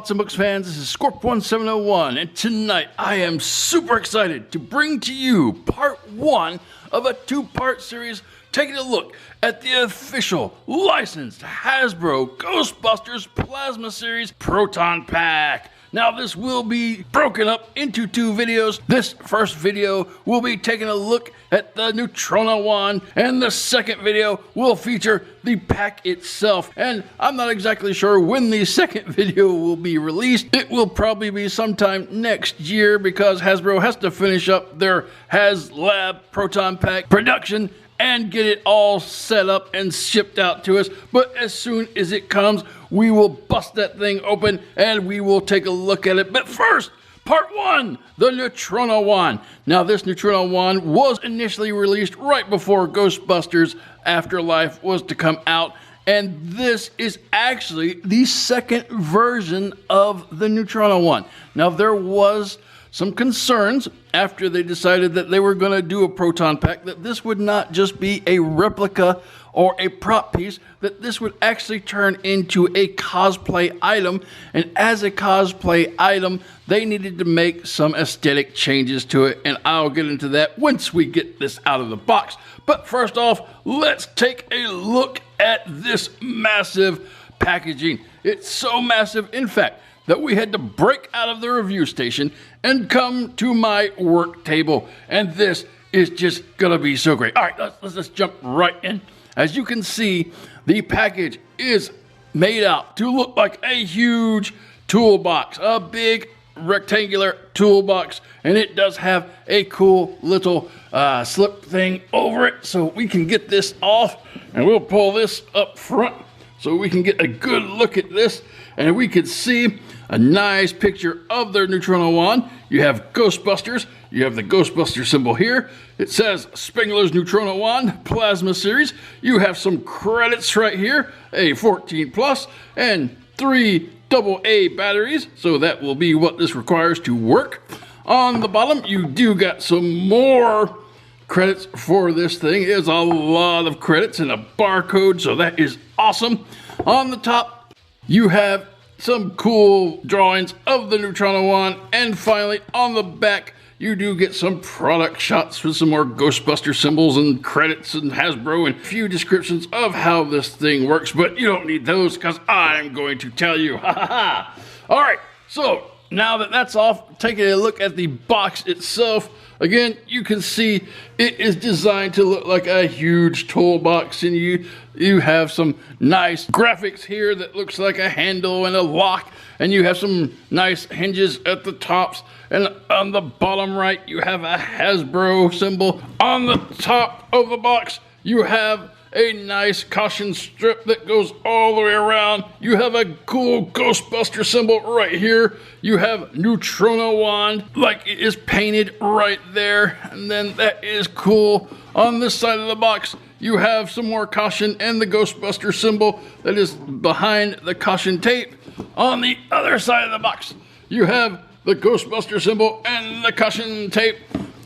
Thoughts and Books fans, this is Scorp1701, and tonight I am super excited to bring to you part one of a two-part series taking a look at the official licensed Hasbro Ghostbusters Plasma Series Proton Pack. Now this will be broken up into two videos. This first video will be taking a look at the Neutrona wand, and the second video will feature the pack itself. And I'm not exactly sure when the second video will be released. It will probably be sometime next year because Hasbro has to finish up their HasLab Proton Pack production and get it all set up and shipped out to us. But as soon as it comes, we will bust that thing open and we will take a look at it. But first, part one, the Neutrona wand. Now this Neutrona wand was initially released right before Ghostbusters Afterlife was to come out. And this is actually the second version of the Neutrona wand. Now there was some concerns after they decided that they were going to do a Proton Pack, that this would not just be a replica or a prop piece, that this would actually turn into a cosplay item. And as a cosplay item, they needed to make some aesthetic changes to it, and I'll get into that once we get this out of the box. But first off, let's take a look at this massive packaging. It's so massive, in fact, that we had to break out of the review station and come to my work table. And this is just gonna be so great. All right, let's jump right in. As you can see, the package is made out to look like a huge toolbox, a big rectangular toolbox, and it does have a cool little slip thing over it, so we can get this off, and we'll pull this up front so we can get a good look at this, and we can see a nice picture of their Neutrona wand. You have Ghostbusters. You have the Ghostbuster symbol here. It says Spengler's Neutrona wand Plasma Series. You have some credits right here, a 14 plus and 3 AA batteries. So that will be what this requires to work. On the bottom, you do got some more credits for this thing. There's a lot of credits and a barcode, so that is awesome. On the top, you have some cool drawings of the Neutrona wand, and finally on the back you do get some product shots with some more Ghostbuster symbols and credits and Hasbro and a few descriptions of how this thing works, but you don't need those because I'm going to tell you. All right, so now that that's off, taking a look at the box itself. Again, you can see it is designed to look like a huge toolbox, and you have some nice graphics here that looks like a handle and a lock, and you have some nice hinges at the tops, and on the bottom right you have a Hasbro symbol. On the top of the box you have a nice caution strip that goes all the way around. You have a cool Ghostbuster symbol right here. You have Neutrona wand, like it is painted right there. And then that is cool. On this side of the box, you have some more caution and the Ghostbuster symbol that is behind the caution tape. On the other side of the box, you have the Ghostbuster symbol and the caution tape.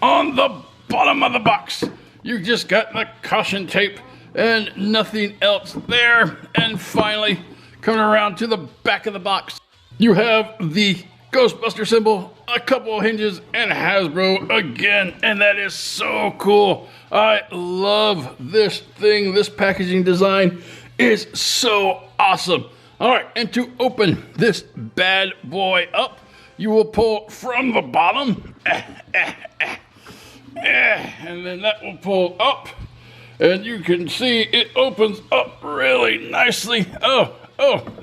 On the bottom of the box, you just got the caution tape and nothing else there. And finally, coming around to the back of the box, you have the Ghostbuster symbol, a couple of hinges, and Hasbro again, and that is so cool. I love this thing. This packaging design is so awesome. All right, and to open this bad boy up, you will pull from the bottom, and then that will pull up. And you can see it opens up really nicely. Oh,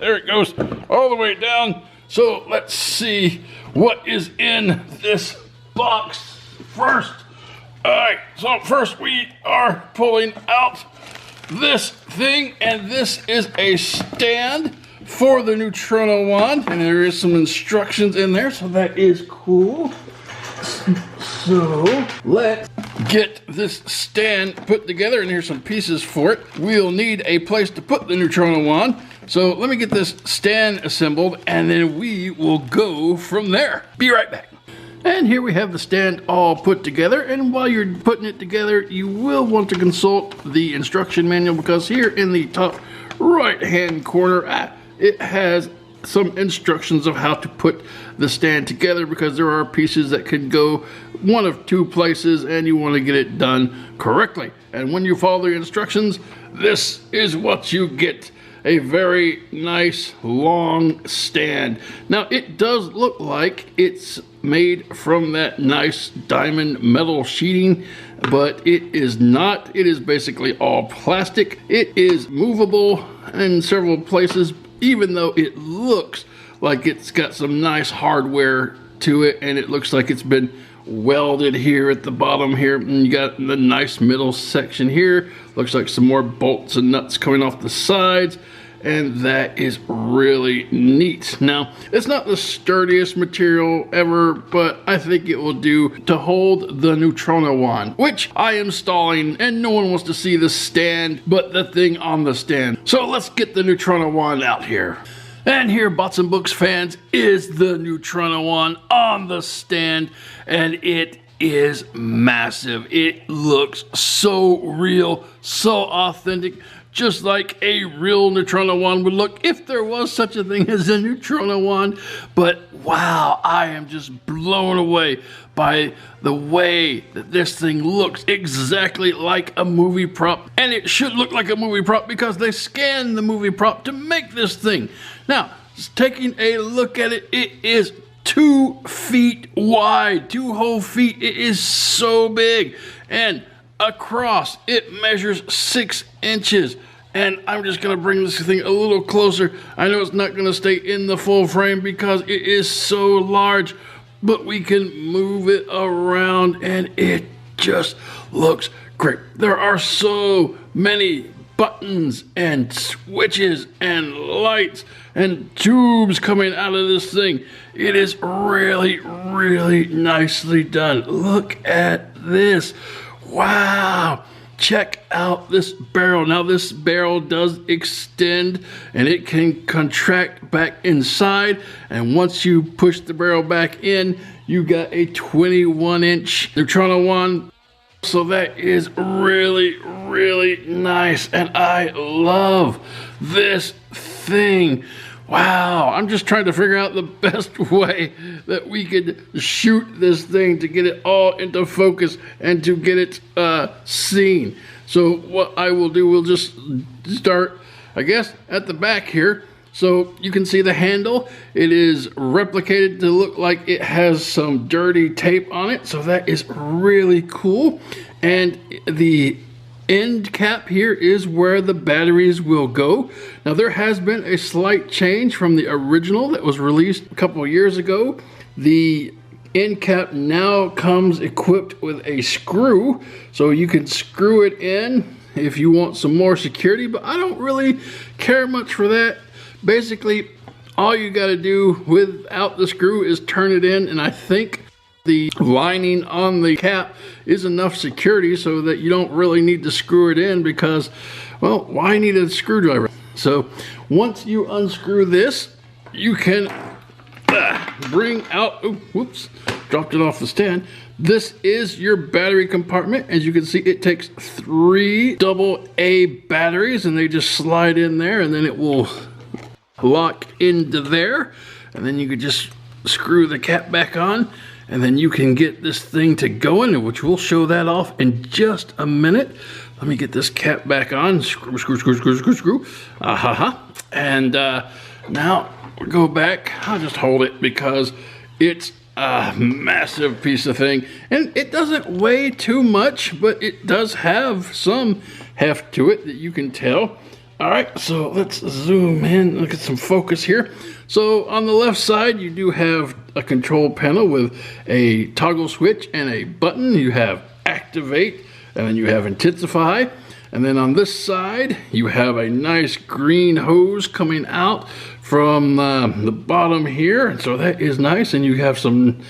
there it goes all the way down. So let's see what is in this box first. All right, so first we are pulling out this thing, and this is a stand for the Neutrona wand, and there is some instructions in there, so that is cool. So let's get this stand put together, and here's some pieces for it. We'll need a place to put the Neutrona wand, so let me get this stand assembled and then we will go from there. Be right back. And here we have the stand all put together, and while you're putting it together, you will want to consult the instruction manual, because here in the top right hand corner it has some instructions of how to put the stand together, because there are pieces that could go one of two places and you want to get it done correctly. And when you follow the instructions, this is what you get. A very nice long stand. Now it does look like it's made from that nice diamond metal sheeting, but it is not. It is basically all plastic. It is movable in several places, even though it looks like it's got some nice hardware to it, and it looks like it's been welded here at the bottom here, and you got the nice middle section here. Looks like some more bolts and nuts coming off the sides, and that is really neat. Now, it's not the sturdiest material ever, but I think it will do to hold the Neutrona wand, which I am installing, and no one wants to see the stand but the thing on the stand. So let's get the Neutrona wand out here. And here, Bots and Books fans, is the Neutrona wand on the stand, and it is massive. It looks so real, so authentic, just like a real Neutrona wand would look if there was such a thing as a Neutrona wand. But wow, I am just blown away by the way that this thing looks exactly like a movie prop. And it should look like a movie prop because they scanned the movie prop to make this thing. Now, just taking a look at it, it is 2 feet wide, 2 whole feet. It is so big. And across, it measures 6 inches. And I'm just going to bring this thing a little closer. I know it's not going to stay in the full frame because it is so large, but we can move it around and it just looks great. There are so many buttons and switches and lights and tubes coming out of this thing. It is really, really nicely done. Look at this. Wow. Check out this barrel. Now this barrel does extend and it can contract back inside. And once you push the barrel back in, you got a 21-inch Neutrona wand. So that is really, really nice. And I love this thing. Wow, I'm just trying to figure out the best way that we could shoot this thing to get it all into focus and to get it seen. So what I will do, we'll just start, I guess, at the back here. So you can see the handle. It is replicated to look like it has some dirty tape on it. So that is really cool. And the end cap here is where the batteries will go. Now there has been a slight change from the original that was released a couple of years ago. The end cap now comes equipped with a screw, so you can screw it in if you want some more security, but I don't really care much for that. Basically, all you got to do without the screw is turn it in, and I think the lining on the cap is enough security so that you don't really need to screw it in because, well, why need a screwdriver? So once you unscrew this, you can bring out, oh, whoops, dropped it off the stand. This is your battery compartment. As you can see, it takes 3 AA batteries and they just slide in there and then it will lock into there. And then you could just screw the cap back on. And then you can get this thing to going, which we'll show that off in just a minute. Let me get this cap back on. Screw, screw, screw, screw, screw, screw. And now we'll go back. I'll just hold it because it's a massive piece of thing. And it doesn't weigh too much, but it does have some heft to it that you can tell. All right, so let's zoom in, look at some focus here. So on the left side, you do have a control panel with a toggle switch and a button. You have activate, and then you have intensify. And then on this side, you have a nice green hose coming out from the bottom here. And so that is nice. And you have some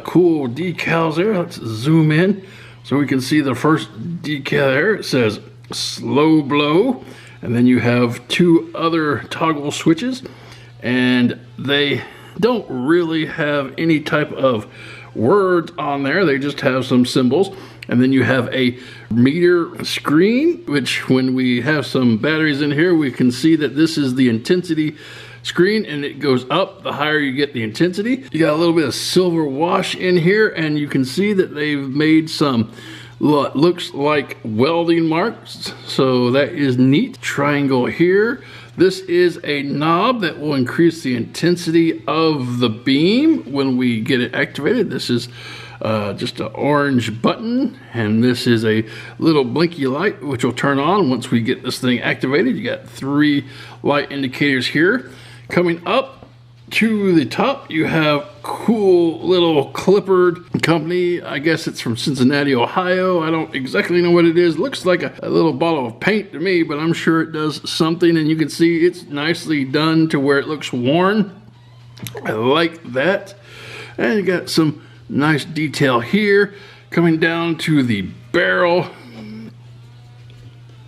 cool decals there. Let's zoom in so we can see the first decal there. It says slow blow. And then you have 2 other toggle switches, and they don't really have any type of words on there. They just have some symbols. And then you have a meter screen, which when we have some batteries in here, we can see that this is the intensity screen, and it goes up the higher you get the intensity. You got a little bit of silver wash in here, and you can see that they've made some what looks like welding marks, so that is neat. Triangle here. This is a knob that will increase the intensity of the beam when we get it activated. This is just an orange button, and this is a little blinky light which will turn on once we get this thing activated. You got 3 light indicators here. Coming up to the top, you have cool little clippered company. I guess it's from Cincinnati, Ohio. I don't exactly know what it is. Looks like a little bottle of paint to me, but I'm sure it does something, and you can see it's nicely done to where it looks worn. I like that. And you got some nice detail here. Coming down to the barrel,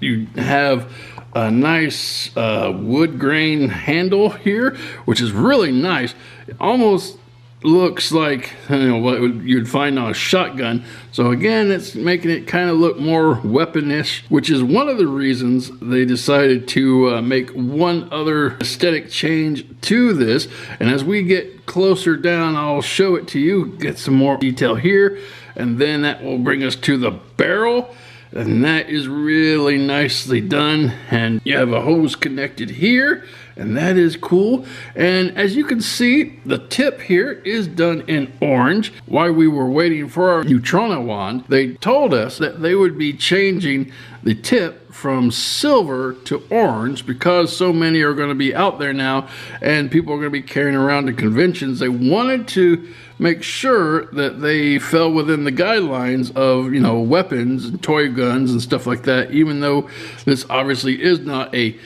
you have a nice wood grain handle here, which is really nice. It almost looks like, you know, what you'd find on a shotgun. So again, it's making it kind of look more weaponish, which is one of the reasons they decided to make one other aesthetic change to this. And as we get closer down, I'll show it to you, get some more detail here, and then that will bring us to the barrel. And that is really nicely done, and you have a hose connected here, and that is cool. And as you can see, the tip here is done in orange. While we were waiting for our Neutrona wand, they told us that they would be changing the tip from silver to orange because so many are going to be out there now and people are going to be carrying around to conventions. They wanted to make sure that they fell within the guidelines of, you know, weapons and toy guns and stuff like that, even though this obviously is not a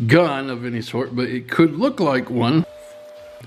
gun of any sort, but it could look like one.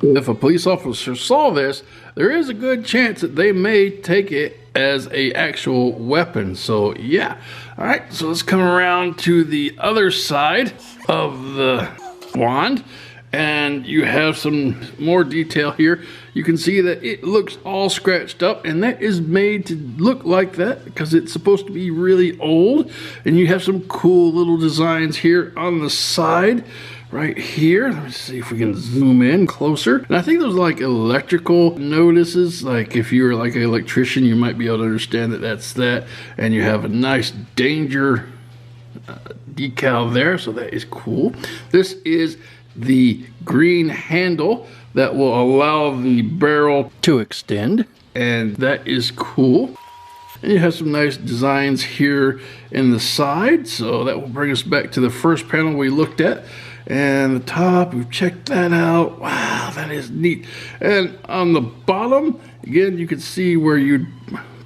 If a police officer saw this, there is a good chance that they may take it as a actual weapon. So yeah. All right, so let's come around to the other side of the wand, and you have some more detail here. You can see that it looks all scratched up, and that is made to look like that because it's supposed to be really old. And you have some cool little designs here on the side right here. Let me see if we can zoom in closer. And I think there's like electrical notices, like if you were like an electrician, you might be able to understand that that's that. And you have a nice danger decal there, so that is cool. This is the green handle that will allow the barrel to extend, and that is cool. And you have some nice designs here in the side, so that will bring us back to the first panel we looked at. And the top, we've checked that out. Wow, that is neat. And on the bottom, again, you can see where you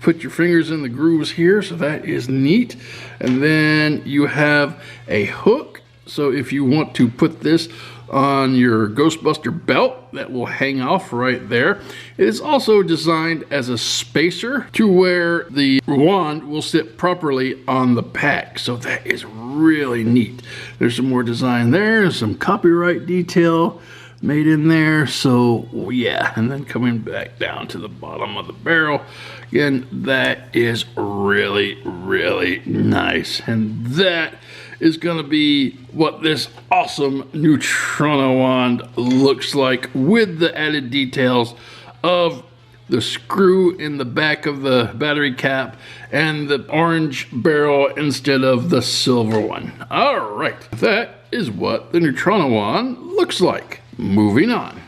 put your fingers in the grooves here, so that is neat. And then you have a hook, so if you want to put this on your Ghostbuster belt, that will hang off right there. It is also designed as a spacer to where the wand will sit properly on the pack, so that is really neat. There's some more design there, some copyright detail made in there, so yeah. And then coming back down to the bottom of the barrel, again, that is really, really nice. And that is going to be what this awesome Neutrona wand looks like, with the added details of the screw in the back of the battery cap and the orange barrel instead of the silver one. All right, that is what the Neutrona wand looks like. Moving on.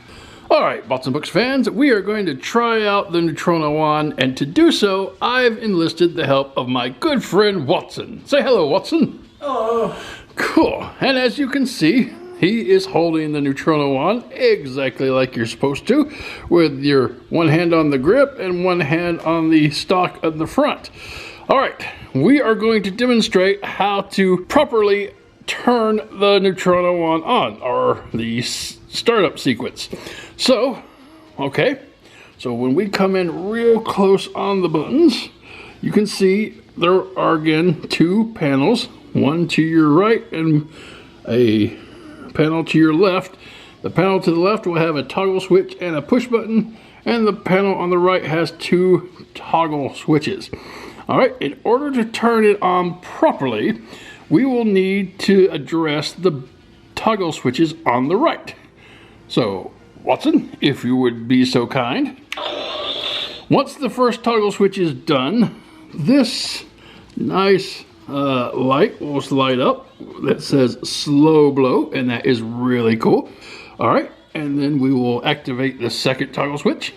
All right, Bots and Books fans, we are going to try out the Neutrona wand, and to do so, I've enlisted the help of my good friend Watson. Say hello, Watson. Hello. Cool. And as you can see, he is holding the Neutrona wand exactly like you're supposed to, with your one hand on the grip and one hand on the stock at the front. All right, we are going to demonstrate how to properly turn the Neutrona wand on, or the startup sequence. So, okay, so when we come in real close on the buttons, you can see there are again 2 panels, one to your right and a panel to your left. The panel to the left will have a toggle switch and a push button, and the panel on the right has 2 toggle switches. All right, in order to turn it on properly, we will need to address the toggle switches on the right. So, Watson, if you would be so kind. Once the first toggle switch is done, this nice light will light up that says slow blow, and that is really cool. All right, and then we will activate the second toggle switch.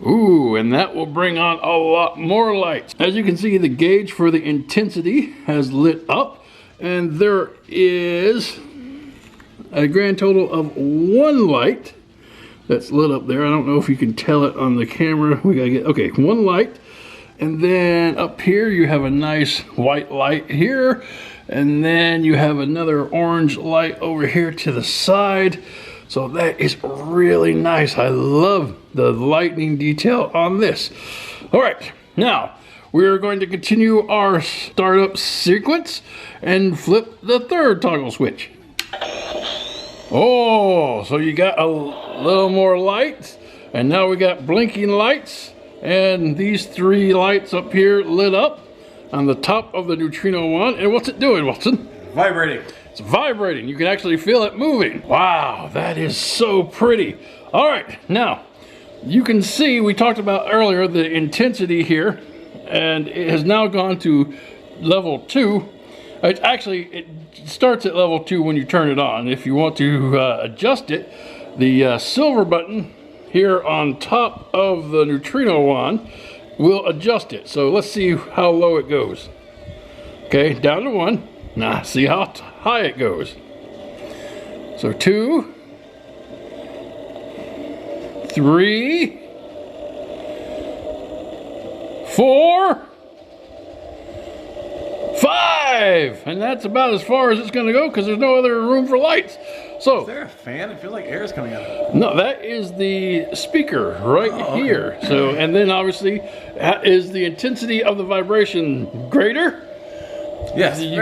Ooh, and that will bring on a lot more lights. As you can see, the gauge for the intensity has lit up, and there is a grand total of 1 light that's lit up there. I don't know if you can tell it on the camera. We gotta get, okay, 1 light. And then up here you have a nice white light here. And then you have another orange light over here to the side. So that is really nice. I love the lightning detail on this. All right, now we're going to continue our startup sequence and flip the third toggle switch. Oh, so you got a little more light, and now we got blinking lights, and these 3 lights up here lit up on the top of the neutrino wand. And what's it doing, Watson? Vibrating. It's vibrating. You can actually feel it moving. Wow, that is so pretty. All right, now you can see we talked about earlier the intensity here, and it has now gone to level 2. It starts at level 2 when you turn it on. If you want to adjust it, the silver button here on top of the neutrino wand will adjust it. So let's see how low it goes. Okay, down to 1. Now see how high it goes. So 2, 3, 4, 5, and that's about as far as it's going to go because there's no other room for lights. So, is there a fan? I feel like air is coming out of it. No, that is the speaker right here. So, and then obviously, is the intensity of the vibration greater? Yes, you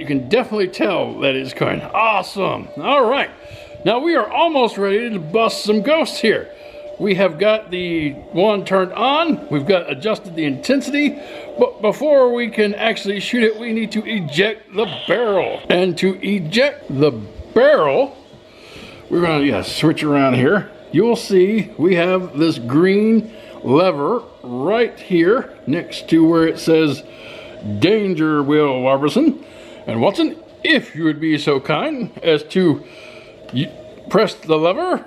can definitely tell that it's going awesome. All right, now we are almost ready to bust some ghosts here. We have got the wand turned on, we've got adjusted the intensity, but before we can actually shoot it, we need to eject the barrel. And to eject the barrel, we're gonna switch around here. You'll see we have this green lever right here next to where it says Danger, Will Warberson. And Watson, if you would be so kind as to press the lever.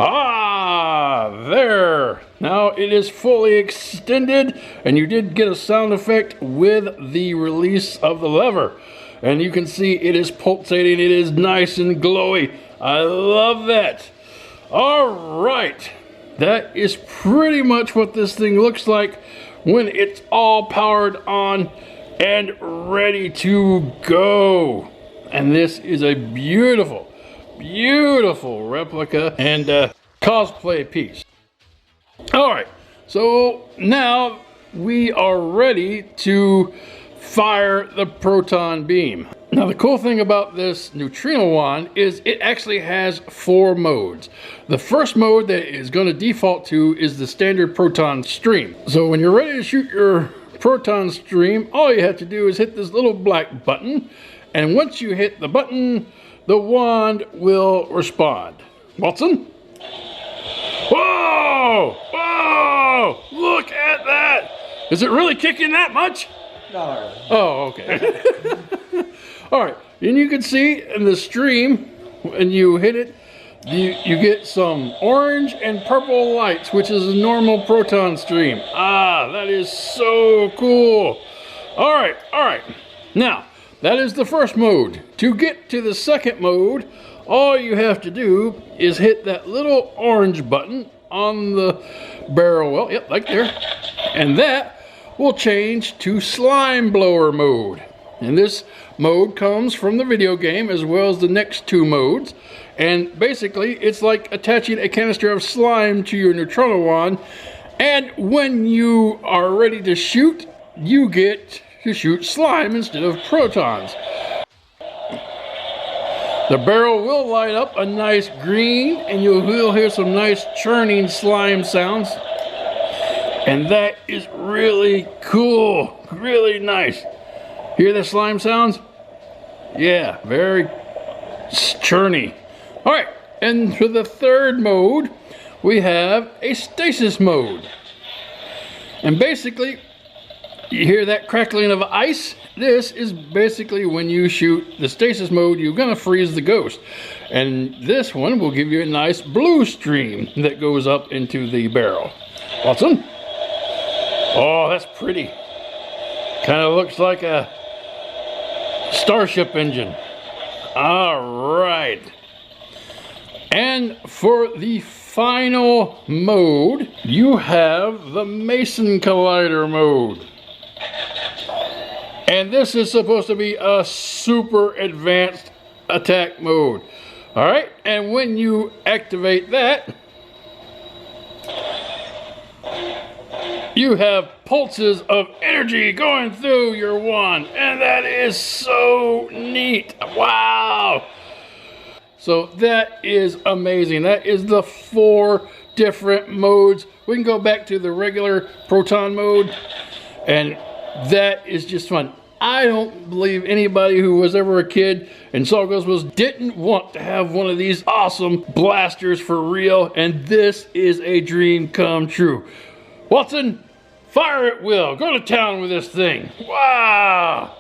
Ah, there. Now it is fully extended, and you did get a sound effect with the release of the lever. And you can see it is pulsating. It is nice and glowy. I love that. All right. That is pretty much what this thing looks like when it's all powered on and ready to go. And this is a beautiful, beautiful replica and cosplay piece. All right, so now we are ready to fire the proton beam. Now the cool thing about this neutrino wand is it actually has 4 modes. The first mode that it is going to default to is the standard proton stream. So when you're ready to shoot your proton stream, all you have to do is hit this little black button, and once you hit the button, the wand will respond. Watson? Whoa! Whoa! Look at that! Is it really kicking that much? Not really. Oh, okay. All right, and you can see in the stream, when you hit it, you get some orange and purple lights, which is a normal proton stream. Ah, that is so cool. All right. Now, that is the first mode. To get to the second mode, all you have to do is hit that little orange button on the barrel well, yep, like there. And that will change to slime blower mode. And this mode comes from the video game as well as the next 2 modes. And basically, it's like attaching a canister of slime to your Neutrona wand. And when you are ready to shoot, you get to shoot slime instead of protons. The barrel will light up a nice green, and you will hear some nice churning slime sounds. And that is really cool, really nice. Hear the slime sounds? Yeah, very Churny. All right, and for the third mode, we have a stasis mode. And basically, you hear that crackling of ice? This is basically when you shoot the stasis mode, you're gonna freeze the ghost. And this one will give you a nice blue stream that goes up into the barrel. Watson? Oh, that's pretty. Kind of looks like a starship engine. All right. And for the final mode, you have the Mason Collider mode. And this is supposed to be a super advanced attack mode. All right, and when you activate that, you have pulses of energy going through your wand, and that is so neat. Wow. So that is amazing. That is the 4 different modes. We can go back to the regular Proton mode, and that is just fun. I don't believe anybody who was ever a kid and saw Ghostbusters didn't want to have one of these awesome blasters for real, and this is a dream come true. Watson, fire at will. Go to town with this thing. Wow.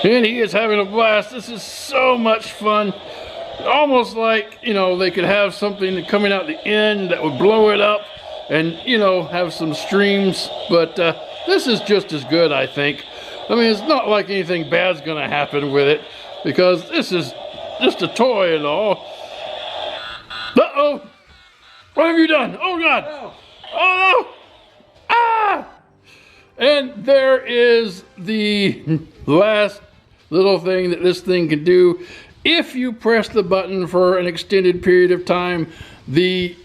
And he is having a blast. This is so much fun. Almost like, you know, they could have something coming out the end that would blow it up and, you know, have some streams. But this is just as good, I think. I mean, it's not like anything bad's going to happen with it, because this is just a toy and all. Uh-oh. What have you done? Oh, God. Oh, no. Ah. And there is the last little thing that this thing can do. If you press the button for an extended period of time, the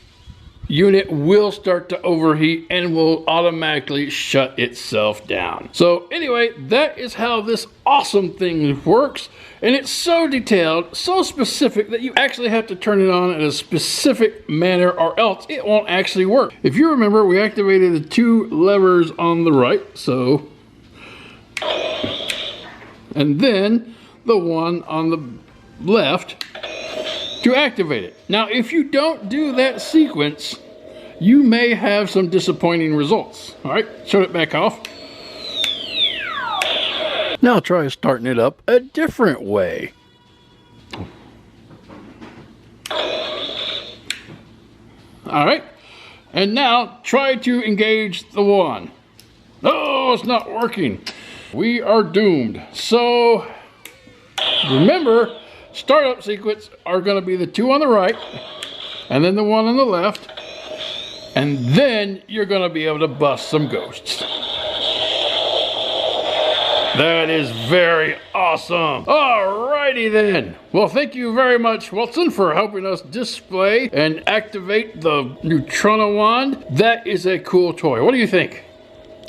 unit will start to overheat and will automatically shut itself down. So anyway, that is how this awesome thing works. And it's so detailed, so specific, that you actually have to turn it on in a specific manner or else it won't actually work. If you remember, we activated the 2 levers on the right, so, and then the one on the left to activate it. Now, if you don't do that sequence, you may have some disappointing results. All right, shut it back off. Now try starting it up a different way. All right, and now try to engage the wand. Oh, it's not working. We are doomed. So remember, startup sequence are going to be the 2 on the right and then the 1 on the left, and then you're going to be able to bust some ghosts. That is very awesome. Alrighty then. Well, thank you very much, Wilson, for helping us display and activate the Neutrona wand. That is a cool toy. What do you think?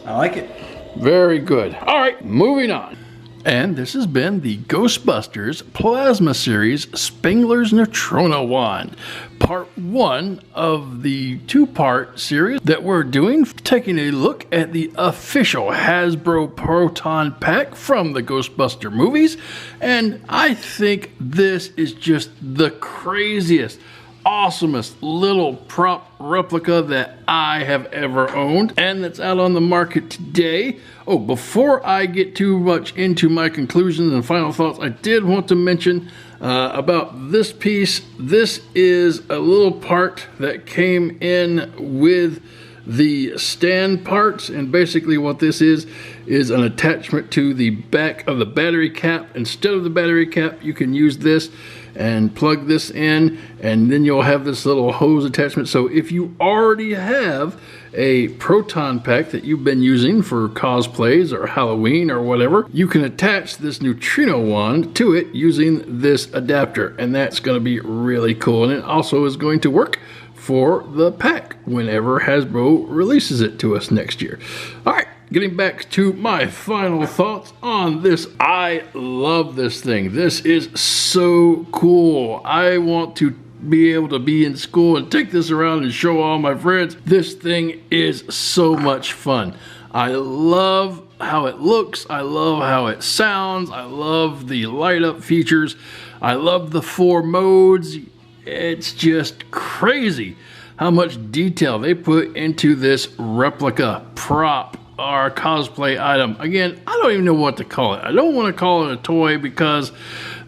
I like it. Very good. All right, moving on. And this has been the Ghostbusters Plasma Series Spengler's Neutrona Wand, part 1 of the 2-part series that we're doing, taking a look at the official Hasbro Proton pack from the Ghostbuster movies. And I think this is just the craziest, awesomest little prop replica that I have ever owned, and that's out on the market today. Oh, before I get too much into my conclusions and final thoughts, I did want to mention about this piece. This is a little part that came in with the stand parts, and basically what this is an attachment to the back of the battery cap. Instead of the battery cap, you can use this and plug this in, and then you'll have this little hose attachment. So if you already have a Proton pack that you've been using for cosplays or Halloween or whatever, you can attach this Neutrino wand to it using this adapter, and that's going to be really cool. And it also is going to work for the pack whenever Hasbro releases it to us next year. All right, getting back to my final thoughts on this. I love this thing. This is so cool. I want to be able to be in school and take this around and show all my friends. This thing is so much fun. I love how it looks. I love how it sounds. I love the light up features. I love the 4 modes. It's just crazy how much detail they put into this replica prop or cosplay item. Again, I don't even know what to call it. I don't want to call it a toy because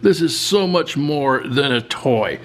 this is so much more than a toy.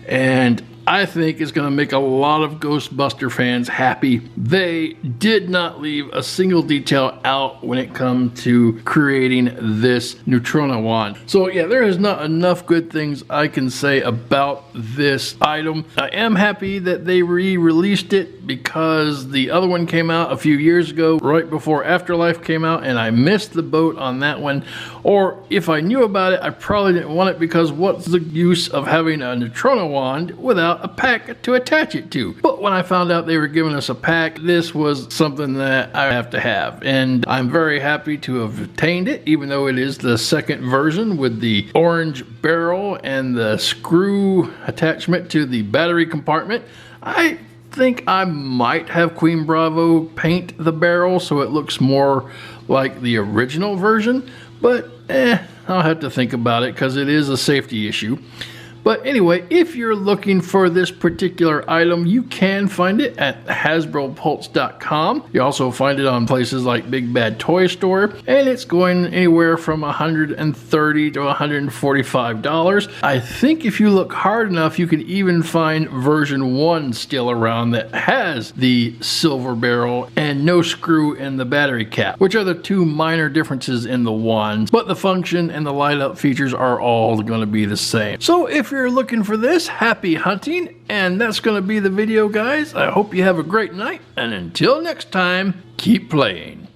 And I think it's going to make a lot of Ghostbuster fans happy. They did not leave a single detail out when it comes to creating this Neutrona wand. So yeah, there is not enough good things I can say about this item. I am happy that they re-released it because the other one came out a few years ago, right before Afterlife came out, and I missed the boat on that one. Or if I knew about it, I probably didn't want it because what's the use of having a Neutrona wand without a pack to attach it to? But when I found out they were giving us a pack, this was something that I have to have, and I'm very happy to have obtained it, even though it is the second version with the orange barrel and the screw attachment to the battery compartment. I think I might have Queen Bravo paint the barrel so it looks more like the original version, but I'll have to think about it because it is a safety issue. But anyway, if you're looking for this particular item, you can find it at HasbroPulse.com. You also find it on places like Big Bad Toy Store, and it's going anywhere from $130 to $145. I think if you look hard enough, you can even find version 1 still around that has the silver barrel and no screw in the battery cap, which are the 2 minor differences in the wands, but the function and the light up features are all going to be the same. So if you're looking for this, happy hunting, and that's going to be the video, guys. I hope you have a great night, and until next time, keep playing.